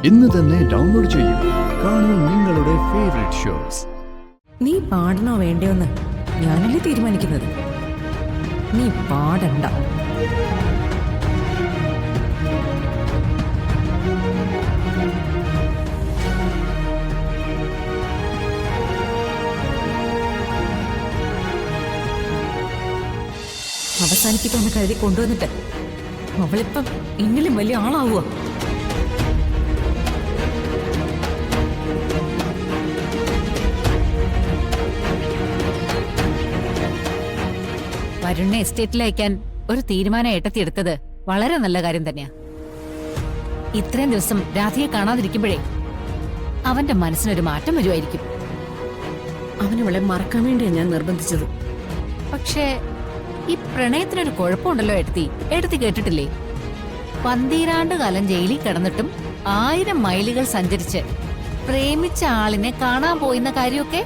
ഇന്ന് തന്നെ ഡൗൺലോഡ് ചെയ്യൂ. കാണൂ നിങ്ങളുടെ ഫേവറേറ്റ് ഷോസ്. നീ പാടണോ വേണ്ടയോന്ന് ഞാനല്ലേ തീരുമാനിക്കുന്നത്. നീ പാടണ്ട. അവസാനിപ്പിക്കാന്ന് കരുതി കൊണ്ടുവന്നിട്ട് അവളിപ്പം എന്നിലും വലിയ ആളാവുക. വരുണിനെ എസ്റ്റേറ്റിൽ അയക്കാൻ ഒരു തീരുമാനം ഏട്ടത്തിയെടുത്തത് വളരെ നല്ല കാര്യം തന്നെയാ. ഇത്രയും ദിവസം രാധയെ കാണാതിരിക്കുമ്പോഴേ അവന്റെ മനസ്സിനൊരു മാറ്റം വരുമായിരിക്കും. അവനവളെ മറക്കാൻ വേണ്ടിയാ ഞാൻ നിർബന്ധിച്ചത്. പക്ഷേ ഈ പ്രണയത്തിനൊരു കുഴപ്പമുണ്ടല്ലോ ഏട്ടത്തി. ഏട്ടത്തി കേട്ടിട്ടില്ലേ, 12 കാലം ജയിലിൽ കിടന്നിട്ടും 1000 മൈലുകൾ സഞ്ചരിച്ച് പ്രേമിച്ച ആളിനെ കാണാൻ പോയിന്ന കാര്യമൊക്കെ?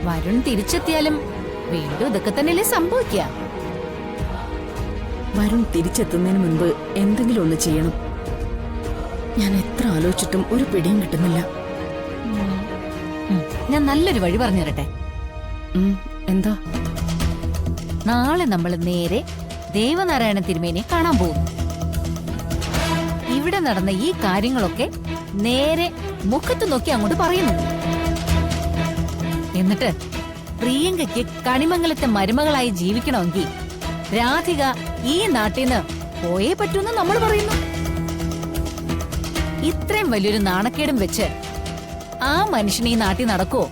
വരുൺ തിരിച്ചെത്തിയാലും വീണ്ടും ഇതൊക്കെ തന്നെയല്ലേ സംഭവിക്കുക. വരുൺ തിരിച്ചെത്തുന്നതിന് മുൻപ് എന്തെങ്കിലും ഒന്ന് ചെയ്യണം. ഞാൻ എത്ര ആലോചിച്ചിട്ടും ഒരു പിടിയും കിട്ടുന്നില്ല. ഞാൻ നല്ലൊരു വഴി പറഞ്ഞു തരട്ടെ. എന്താ? നാളെ നമ്മൾ നേരെ ദേവനാരായണ തിരുമേനിയെ കാണാൻ പോകും. ഇവിടെ നടന്ന ഈ കാര്യങ്ങളൊക്കെ നേരെ മുഖത്ത് നോക്കി അങ്ങോട്ട് പറയുന്നു. എന്നിട്ട് പ്രിയങ്കയ്ക്ക് കണിമംഗലത്തെ മരുമകളായി ജീവിക്കണമെങ്കിൽ രാധിക ഈ നാട്ടിൽ നിന്ന് പോയേ പറ്റൂന്ന് നമ്മൾ പറയുന്നു. ഇത്രയും വലിയൊരു നാണക്കേടും വെച്ച് ആ മനുഷ്യൻ ഈ നാട്ടിൽ നടക്കുവോ?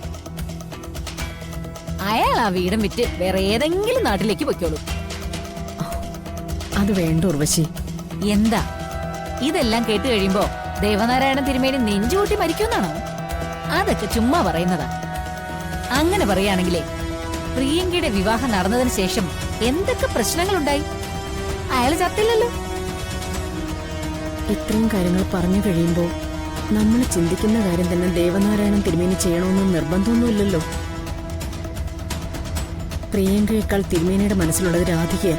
അയാൾ ആ വീടും വിറ്റ് വേറെ ഏതെങ്കിലും നാട്ടിലേക്ക് പൊയ്ക്കോളൂ. അത് വേണ്ട ഉർവശി. എന്താ ഇതെല്ലാം കേട്ട് കഴിയുമ്പോ ദേവനാരായണൻ തിരുമേനി നെഞ്ചുകൂട്ടി മരിക്കുമെന്നാണോ? അതൊക്കെ ചുമ്മാ പറയുന്നതാ. അങ്ങനെ പറയുകയാണെങ്കിലേ പ്രിയങ്കയുടെ വിവാഹം നടന്നതിന് ശേഷം എന്തൊക്കെ പ്രശ്നങ്ങളുണ്ടായി? അയാൾ ചത്തില്ലല്ലോ. ഇത്രയും കാര്യങ്ങൾ പറഞ്ഞു കഴിയുമ്പോ നമ്മൾ ചിന്തിക്കുന്ന കാര്യം തന്നെ ദേവനാരായണൻ തിരുമേനി ചെയ്യണമെന്ന് നിർബന്ധമൊന്നുമില്ലല്ലോ. പ്രിയങ്കയേക്കാൾ തിരുമേനിയുടെ മനസ്സിലുള്ളത് രാധികയെ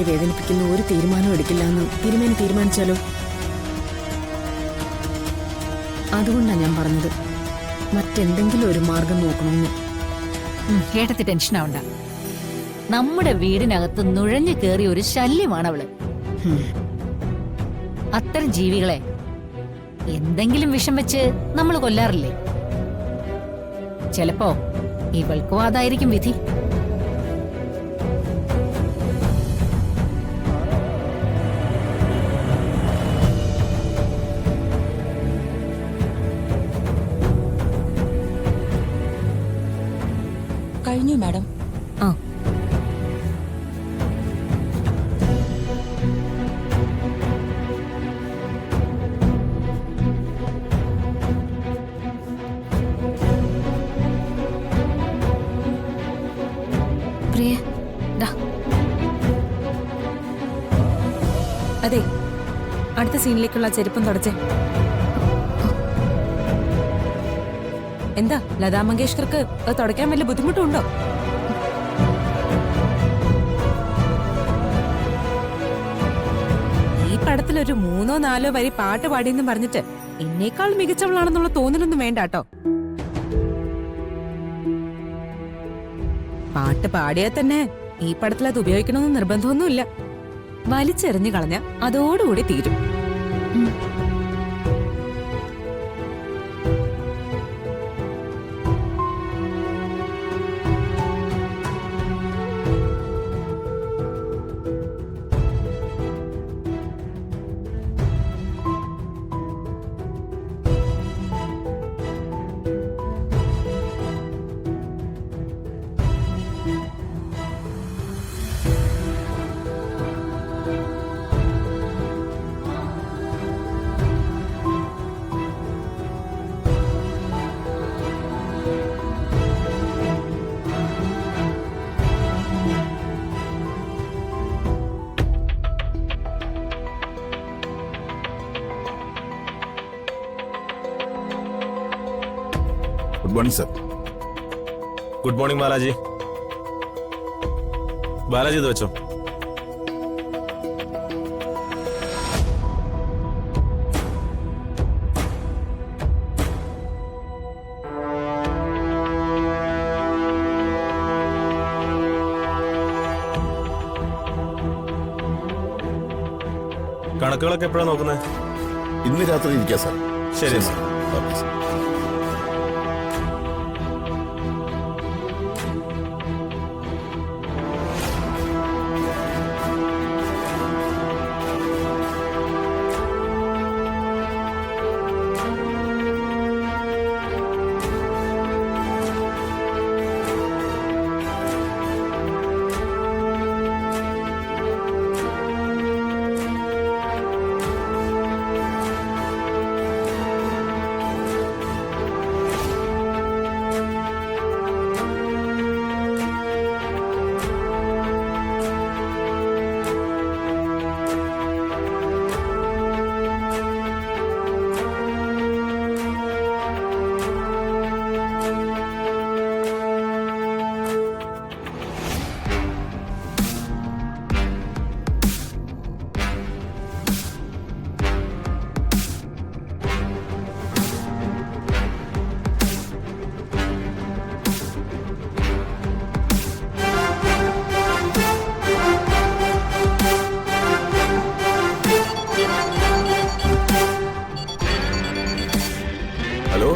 വേദനിപ്പിക്കുന്ന ഒരു തീരുമാനം എടുക്കില്ല എന്ന് തിരുമേനി തീരുമാനിച്ചാലോ? അതുകൊണ്ടാണ് ഞാൻ പറഞ്ഞത് മറ്റെന്തെങ്കിലും ഒരു മാർഗം നോക്കണമെന്ന്. ഏട്ടത്തി ടെൻഷൻ ആവണ്ട. നമ്മുടെ വീടിനകത്ത് നുഴഞ്ഞു കയറിയ ഒരു ശല്യമാണ് അവള്. അത്തരം ജീവികളെ എന്തെങ്കിലും വിഷം വെച്ച് നമ്മൾ കൊല്ലാറില്ലേ? ചിലപ്പോ ഇവൾക്കും അതായിരിക്കും വിധി. കഴിഞ്ഞു മാഡം. ആ പ്രിയ, അതെ, അടുത്ത സീനിലേക്കുള്ള ചെരുപ്പം തുടച്ചേ. എന്താ ലതാ മങ്കേഷ്കർക്ക് തുടയ്ക്കാൻ വല്ല ബുദ്ധിമുട്ടുണ്ടോ? ഈ പടത്തിലൊരു 3-4 വരി പാട്ട് പാടിയെന്നും പറഞ്ഞിട്ട് എന്നേക്കാൾ മികച്ചവളാണെന്നുള്ള തോന്നലൊന്നും വേണ്ട കേട്ടോ. പാട്ട് പാടിയാൽ തന്നെ ഈ പടത്തിൽ അത് ഉപയോഗിക്കണമെന്ന് നിർബന്ധമൊന്നുമില്ല. വലിച്ചെറിഞ്ഞു കളഞ്ഞ അതോടുകൂടി തീരും. Good morning sir. Good morning Balaji. Balaji ഇത് വെച്ചോ. കണക്കുകളൊക്കെ എപ്പോഴാണ് നോക്കുന്നത്? ഇന്ന് രാത്രി ഇരിക്കാം സാർ. ശരി സാർ. Okay sir. ഹലോ,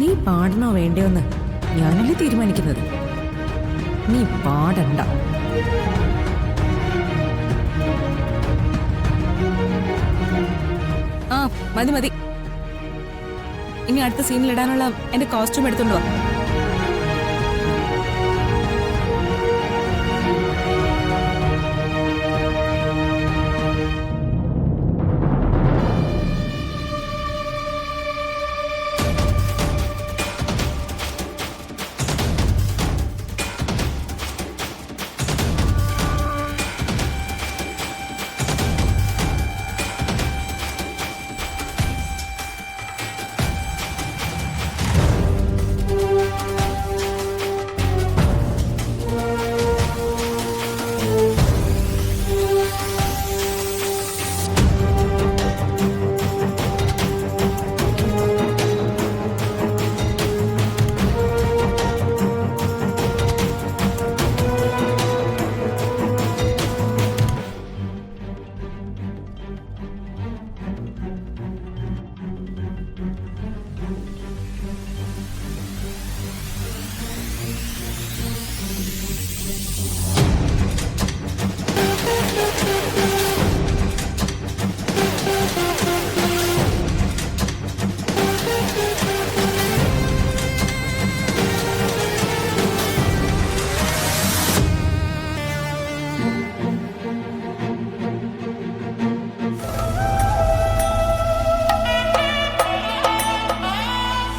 നീ പാടണോ വേണ്ടയോന്ന് ഞാനല്ലേ തീരുമാനിക്കുന്നത്. നീ പാടണ്ട. ആ മതി മതി. ഇനി അടുത്ത സീനിലിടാനുള്ള എന്റെ കോസ്റ്റ്യൂം എടുത്തോണ്ട് വാ.